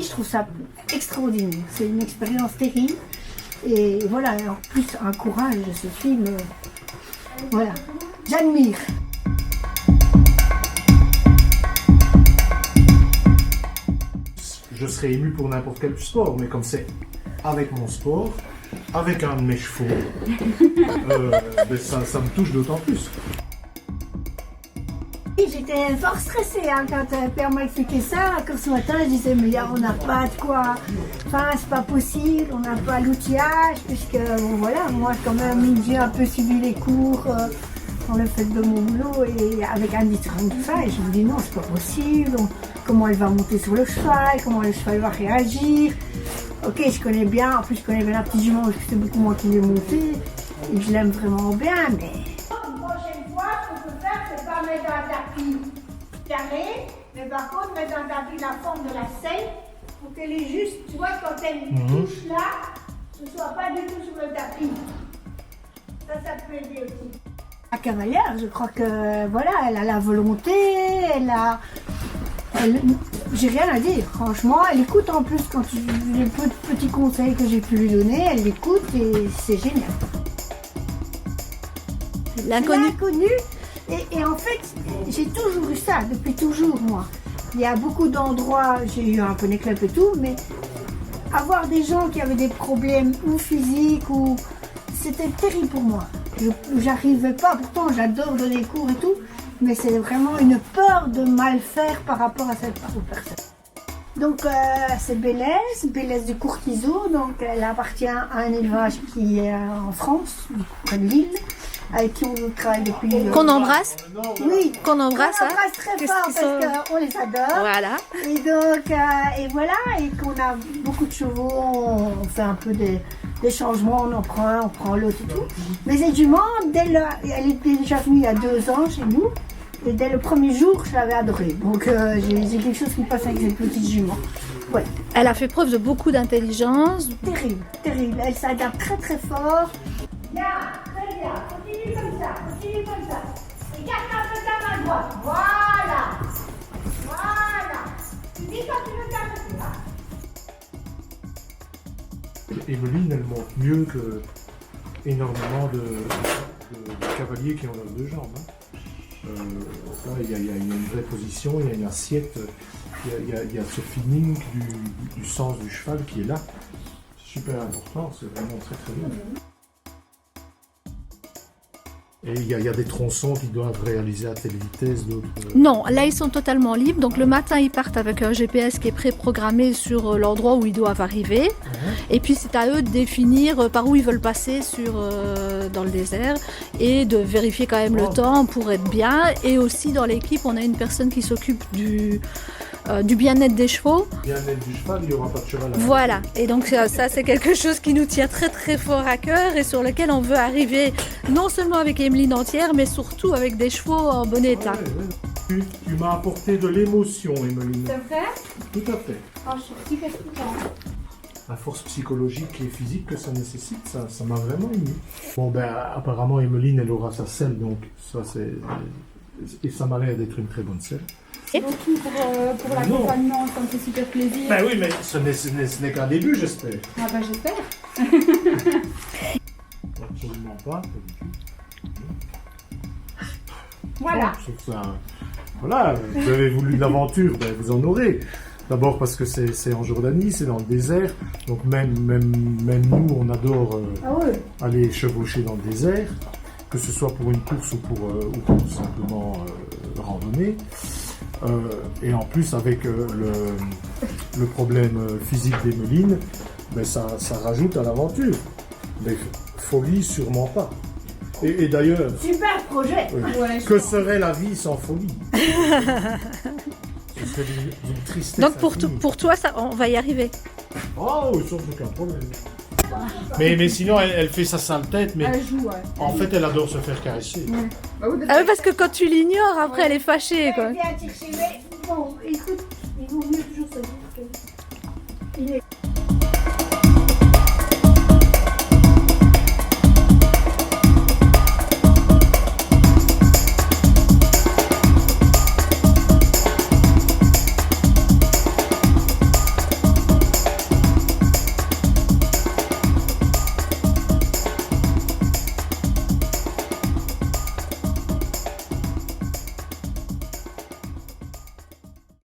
je trouve ça extraordinaire. C'est une expérience terrible. Et voilà, en plus, un courage de ce film. Voilà, j'admire. Je serais ému pour n'importe quel sport, mais comme c'est avec mon sport, avec un de mes chevaux, ça me touche d'autant plus. J'étais fort stressée hein, quand Père m'a expliqué ça. Quand ce matin, je disais, mais on n'a pas de quoi. Enfin, c'est pas possible, on n'a pas l'outillage, puisque bon, voilà, moi quand même, j'ai un peu suivi les cours dans le fait de mon boulot et avec un distraction tout ça. Et je me dis, non, c'est pas possible. Comment elle va monter sur le cheval, comment le cheval va réagir. Ok, je connais bien, en plus je connais bien la petite jument, parce que c'est beaucoup moi qui l'ai montée. Et je l'aime vraiment bien, mais. Une prochaine fois, ce qu'on peut faire, c'est pas mettre un tapis carré, mais par contre mettre un tapis la forme de la selle pour qu'elle est juste, tu vois, quand elle touche là, ce ne soit pas du tout sur le tapis. Ça peut aider aussi. La cavalière, je crois que voilà, elle a la volonté, j'ai rien à dire, franchement, elle écoute en plus quand les petits conseils que j'ai pu lui donner, elle l'écoute et c'est génial. L'inconnu. Et en fait, j'ai toujours eu ça, depuis toujours moi. Il y a beaucoup d'endroits, j'ai eu un peu des clubs et tout, mais avoir des gens qui avaient des problèmes ou physiques, ou c'était terrible pour moi. J'arrivais pas, pourtant j'adore donner cours et tout, mais c'est vraiment une peur de mal faire par rapport à cette personne. Donc c'est Bélez du Courtiseau, donc elle appartient à un élevage qui est en France, près de Lille, avec qui on travaille depuis... Qu'on embrasse. Oui, qu'on embrasse. On embrasse très fort parce qu'on les adore. Voilà. Et donc, et voilà, et qu'on a beaucoup de chevaux, on fait un peu des changements, on en prend un, on prend l'autre et tout. Mais cette jument, elle était déjà venue il y a 2 ans chez nous, et dès le premier jour, je l'avais adorée. Donc j'ai quelque chose qui passe avec cette petite jument. Ouais. Elle a fait preuve de beaucoup d'intelligence. Terrible, terrible. Elle s'adapte très très fort. Bien, très bien. Continue comme ça, continue comme ça. Écarte un peu ta main droite. Voilà. Voilà. Tu dis quand tu veux t'arrêter, hein. Emeline, elle monte mieux que énormément de cavaliers qui ont leurs 2 jambes. Hein. Là, il y a une vraie position, il y a une assiette, il y a ce feeling du sens du cheval qui est là. C'est super important, c'est vraiment très très bien. Et il y a des tronçons qui doivent réaliser à telle vitesse, d'autres... Non, là ils sont totalement libres. Donc le matin ils partent avec un GPS qui est préprogrammé sur l'endroit où ils doivent arriver. Et puis c'est à eux de définir par où ils veulent passer dans le désert et de vérifier quand même le temps pour être bien. Et aussi dans l'équipe on a une personne qui s'occupe du bien-être des chevaux. Bien-être du cheval, il n'y aura pas de cheval. Voilà, et donc ça c'est quelque chose qui nous tient très très fort à cœur et sur lequel on veut arriver non seulement avec Emeline entière, mais surtout avec des chevaux en bon état. Tu m'as apporté de l'émotion, Emeline. C'est vrai? Tout à fait. Oh, je suis super contente. La force psychologique et physique que ça nécessite, ça m'a vraiment ému. Bon ben apparemment Emeline elle aura sa selle, donc ça c'est... Et ça m'a l'air d'être une très bonne selle. Beaucoup pour l'accompagnement, ça me fait super plaisir. Ben oui, mais ce n'est qu'un début, j'espère. Ah bah j'espère. Absolument pas du tout. Voilà. Bon, sauf ça, voilà, vous avez voulu l'aventure, ben vous en aurez. D'abord parce que c'est en Jordanie, c'est dans le désert, donc même nous, on adore aller chevaucher dans le désert, que ce soit pour une course ou pour tout simplement randonnée. Et en plus, avec le problème physique d'Emeline, ben ça rajoute à l'aventure. Mais folie, sûrement pas. Et d'ailleurs, Super projet. Ouais, que serait la vie sans folie? Ce serait d'une tristesse. Donc infinie. pour toi, ça, on va y arriver. Oh, sans aucun problème. Mais sinon, elle fait sa sale tête, mais elle joue, ouais. en fait, elle adore se faire caresser. Bah oui, Ah oui, parce que quand tu l'ignores, après elle est fâchée, quoi. Bien chercher, mais bon, écoute, il vaut mieux toujours se dire que... Il est...